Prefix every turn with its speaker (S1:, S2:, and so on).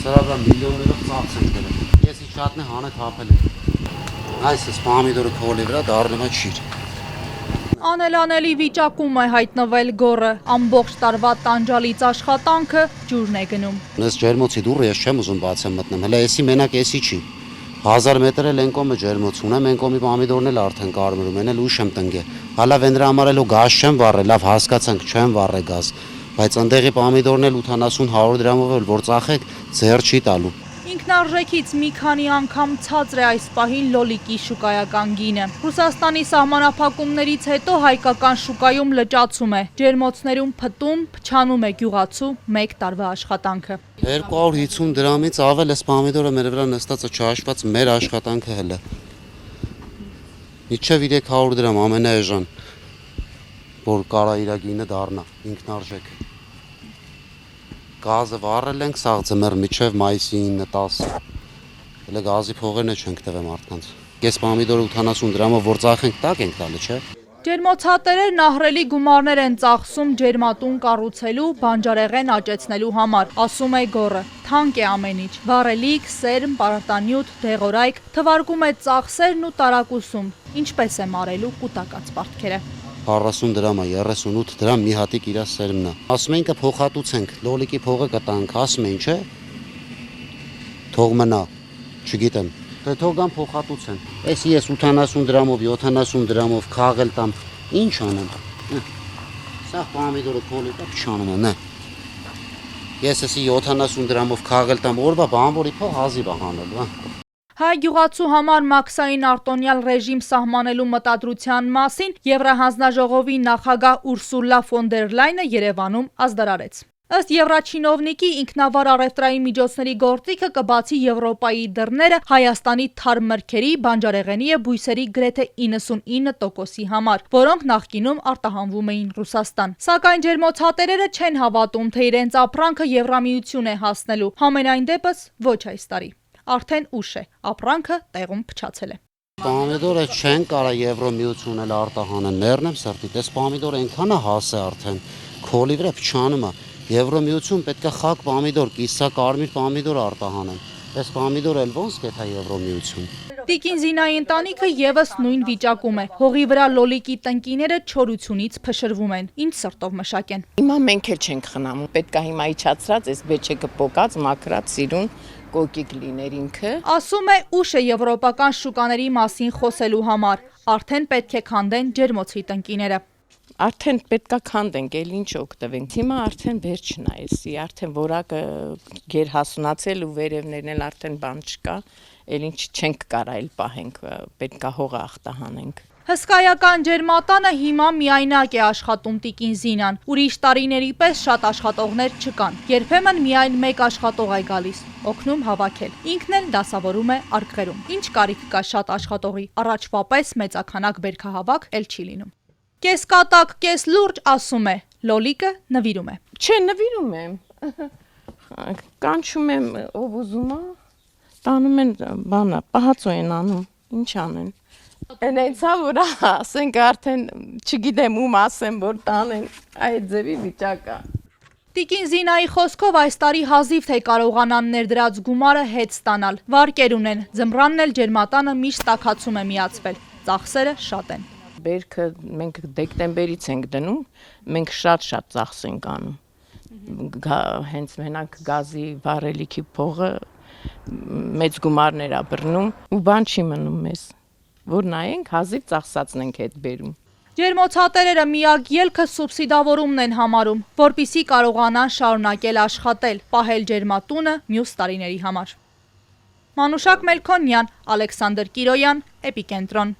S1: Սրա վրա միլիոններով ծախս են դրել։ Ես իջատնե հանը թափել եմ։ Այս պամիդորը քոլի վրա դառնում է ջիր։
S2: Անելանելի վիճակում է հայտնվել գոռը, ամբողջ տարվա տանջալից աշխատանքը ջուրն է գնում։
S1: Ես ջերմոցի դուռը ես չեմ ուզում բացեմ մտնում, հələ էսի մենակ էսի չի։ 1000 մետր էլ ենկոմը ջերմոց ունեմ, ենկոմի պամիդորն էլ արդեն կարմրում են, էլ ուշ եմ տնկե։ Հալա վենդրա համար էլ գազ չեմ վառել, լավ հասկացանք, չեմ վառել գազ, բայց ընդեղի պամիդորն էլ 80-100 դրամով էլ որ ծախեք, ձեռ չի տալու։
S2: Ինքնարժեքից մի քանի անգամ ցածր է այս պահին լոլիկի շուկայական գինը։ Ռուսաստանի սահմանափակումներից հետո հայկական շուկայում լճացում է, ջերմոցներում փտում, փչանում է գյուղացու 1 տարվա աշխատանքը։
S1: 250 դրամից ավել էս պամիդորը մեր վրա նստածը չհաշված մեր աշխատանքը հələ։ Մինչև 300 դրամ ամենաէժան, որ կարա իր գինը դառնա ինքնարժեք։ Գազը վառել ենք սաղ ձմեռ միջև մայիսի 9-10։ Հələ գազի փողերն չենք տվել մարդկանց։ Ես պամիդորը 80 դրամով որ ծախենք տակ ենք տալը, չէ՞։
S2: Ջերմոցատերերն ահռելի գումարներ են ծախսում ջերմատուն կառուցելու, բանջարեղեն աճեցնելու համար, ասում է գոռը։ Թանկ է ամեն ինչ։ Վառելիք, սերմ, պարարտանյութ, դեղորայք, թվարկում է ծախսերն ու տարակուսում, ինչպես է մարելու կուտակած պարտքերը։
S1: 40 դրամ է, 38 դրամ մի հատիկ իրա սերմն է։ Ասում ենք փոխհատուցենք, լոլիկի փողը կտանք, ասում են, չէ՞։ Թող մնա, չգիտեմ։ Թե թող գան փոխհատուցեն։ Էս ես 80 դրամով, 70 դրամով քաղել տամ, ինչ անեմ։ Սա պամիդորը քոլի տա փչանում է, նե։ Ես էսի 70 դրամով քաղել տամ, օրվա բանվորի փող հազիվ է հանելու,
S2: Հայ գյուղացու համար մաքսային արտոնյալ ռեժիմ սահմանելու մտադրության մասին Եվրահանձնաժողովի նախագահ Ուրսուլա ֆոն դեր Լայնը Երևանում ազդարարեց։ Ըստ Եվրաչինովնիկի ինքնավար առևտրային միջոցների գործիքը կբացի Եվրոպայի դռները Հայաստանի թարմ մրգերի, բանջարեղենի և բույսերի գրեթե 99%-ի համար, որոնք նախկինում արտահանվում էին Ռուսաստան։ Սակայն ջերմոցատերերը չեն հավատում, թե իրենց ապրանքը Եվրամիություն է հասնելու, համենայն դեպս ոչ այս տարի։ Արդեն ուշ է, ապրանքը տեղում փչացել է։
S1: Պամիդորը չեն կարա Եվրոմիություն էլ արտահանել, ներնեմ սրտիդ, այս պամիդորը այնքան է հաս է արդեն, քոլի վրա փչանում է, Եվրոմիություն պետք է խակ պամիդոր, կիսա կարմիր պամիդոր արտահանեն, այս պամիդորը էլ ոնց կեթա Եվրոմիություն։
S2: Տիկին Զինայի ընտանիքը եւս նույն վիճակում է։ Հողի վրա լոլիկի տնկիները չորությունից փշրվում են, ինչ սրտով մշակեն։
S3: Հիմա մենք էլ չենք խնամում, պետք է հիմա իջացրած, այս բեչեկը պոկած, մաքրած, սիրուն կոկիկ լիներ ինքը։
S2: Ասում է ուշ է եվրոպական շուկաների մասին խոսելու համար, արդեն պետք է քանդեն ջերմոցի տնկիները։
S3: Արդեն պետք է քանդենք, էլ ինչ օգտվենք։ Հիմա արդեն վերջն է էսի, արդեն որակը գերհասունացել ու վերևներն էլ արդեն բան չկա, էլ ինչ չենք կարա էլ պահենք, պետք է հողը ախտահանենք։
S2: Հսկայական ջերմատանը հիմա միայնակ է աշխատում տիկին Զինան, ուրիշ տարիների պես շատ աշխատողներ չկան, երբեմն միայն մեկ աշխատող է գալիս, օգնում հավաքել, ինքն էլ դասավորում է արկղերում, ինչ կարիք կա շատ աշխատողի, առաջվա պես մեծաքանակ բերքահավաք էլ չի լինում։ Կես կատակ, կես լուրջ ասում է, լոլիկը նվիրում է։
S3: Չէ, նվիրում եմ, կանչում եմ ով ուզում է, տանում են բանը, պահածո են անում, ինչ անեն։ Այնեցա որ ասենք արդեն չգիտեմ ում ասեմ որ տանեն այդ ձևի վիճակա։
S2: Տիկին Զինայի խոսքով այս տարի հազիվ թե կարողանան ներդրած գումարը հետ ստանալ, վարկեր ունեն, ձմռանն էլ ջերմատանը միշտ տաքացում է միացվել, ծախսերը շատ են։
S3: Բերքը մենք դեկտեմբերից ենք դնում, մենք շատ ծախս ենք անում, հենց մենակ գազի վառելիքի փողը մեծ գումարներ ա բռնում ու բան չի մնում մեզ։ Որ նայենք հազիվ ծախսածն ենք հետ բերում։
S2: Ջերմոցատերերը միակ ելքը սուբսիդավորումն են համարում, որպիսի կարողանան շարունակել աշխատել, պահել ջերմատունը մյուս տարիների համար։ Մանուշակ Մելքոնյան, Ալեքսանդր Կիրոյան, Էպիկենտրոն։